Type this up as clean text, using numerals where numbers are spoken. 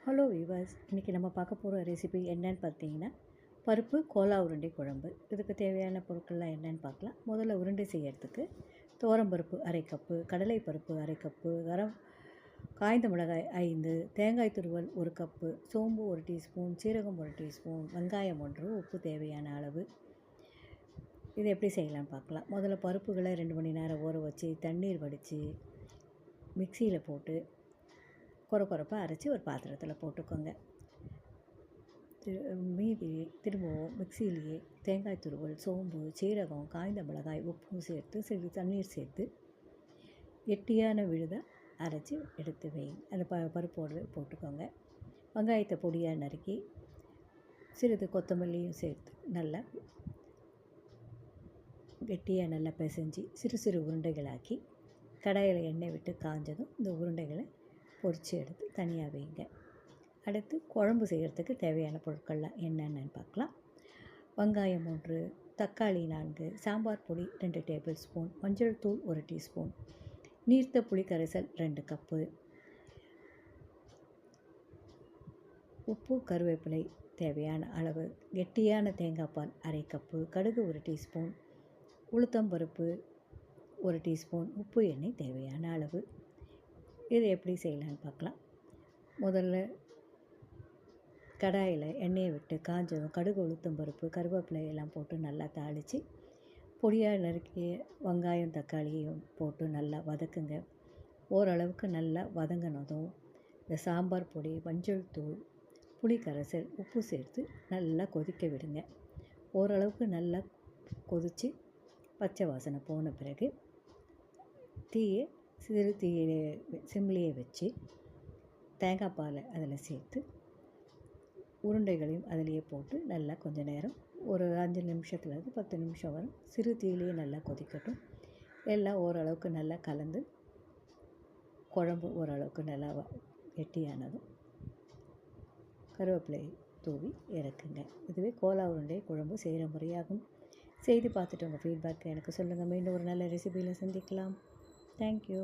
Hello viewers, இன்றைக்கி நம்ம பார்க்க போகிற ரெசிபி என்னன்னு பார்த்தீங்கன்னா பருப்பு கோலா உருண்டை குழம்பு. இதுக்கு தேவையான பொருட்கள்லாம் என்னென்னு பார்க்கலாம். முதல்ல உருண்டை செய்யறதுக்கு துவரம்பருப்பு அரை கப்பு, கடலை பருப்பு அரை கப்பு, காய்ந்த மிளகாய் 5, தேங்காய் துருவல் 1 கப்பு, சோம்பு 1 டீஸ்பூன், சீரகம் 1 டீஸ்பூன், வெங்காயம் 1, உப்பு தேவையான அளவு. இது எப்படி செய்யலான்னு பார்க்கலாம். முதல்ல பருப்புகளை 2 மணி நேரம் ஊற வச்சு தண்ணீர் வடித்து மிக்சியில் போட்டு கொரப்பாக அரைச்சி ஒரு பாத்திரத்தில் போட்டுக்கோங்க. மீதி திரும்பவும் மிக்சியிலேயே தேங்காய் துருவல், சோம்பு, சீரகம், காய்ந்த மிளகாய், உப்பு சேர்த்து சிறிது தண்ணீர் சேர்த்து கெட்டியான விழுதை அரைச்சி எடுத்து வைங்க. அந்த பருப்போடு போட்டுக்கோங்க. வெங்காயத்தை பொடியாக நறுக்கி சிறிது கொத்தமல்லியும் சேர்த்து நல்லா கெட்டியாக நல்லா பிசைஞ்சு சிறு சிறு உருண்டைகளாக்கி கடாயில் எண்ணெய் விட்டு காஞ்சதும் இந்த உருண்டைகளை பொரித்து எடுத்து தனியாக வைங்க. அடுத்து குழம்பு செய்கிறதுக்கு தேவையான பொருட்கள்லாம் என்னென்னு பார்க்கலாம். வெங்காயம் 3, தக்காளி 4, சாம்பார் பொடி 2 டேபிள் ஸ்பூன், மஞ்சள் தூள் 1 டீஸ்பூன், நீர்த்த புளி கரைசல் 2 கப்பு, உப்பு, கருவேப்பிலை தேவையான அளவு, கெட்டியான தேங்காய் பால் அரை கப்பு, கடுகு 1 டீஸ்பூன், உளுத்தம்பருப்பு 1 டீஸ்பூன், உப்பு, எண்ணெய் தேவையான அளவு. இது எப்படி செய்யலான்னு பார்க்கலாம். முதல்ல கடாயில் எண்ணெயை விட்டு காஞ்சதும் கடுகு, உளுத்தம்பருப்பு, கருவேப்பிலை எல்லாம் போட்டு நல்லா தாளித்து பொடியாக நறுக்கிய வெங்காயம் தக்காளியும் போட்டு நல்லா வதக்குங்க. ஓரளவுக்கு நல்லா வதங்கினதும் இந்த சாம்பார் பொடி, மஞ்சள் தூள், புளி கரைசல், உப்பு சேர்த்து நல்லா கொதிக்க விடுங்க. ஓரளவுக்கு நல்லா கொதித்து பச்சை வாசனை போன பிறகு தீயை சிறு தீயிலே சிம்லேயே வச்சு தேங்காய் பாலை அதில் சேர்த்து உருண்டைகளையும் அதிலேயே போட்டு நல்லா கொஞ்சம் நேரம் ஒரு 5 நிமிஷத்துலேருந்து 10 நிமிஷம் வரும் சிறு தீயிலேயே நல்லா கொதிக்கட்டும். எல்லாம் ஓரளவுக்கு நல்லா கலந்து குழம்பு ஓரளவுக்கு நல்லா கெட்டியானதும் கருவேப்பிலை தூவி இறக்குங்க. இதுவே கோலா உருண்டை குழம்பு செய்கிற முறையாகும். செய்து பார்த்துட்டு உங்கள் ஃபீட்பேக் எனக்கு சொல்லுங்கள். மீண்டும் ஒரு நல்ல ரெசிபியில் சந்திக்கலாம். தேங்க்யூ.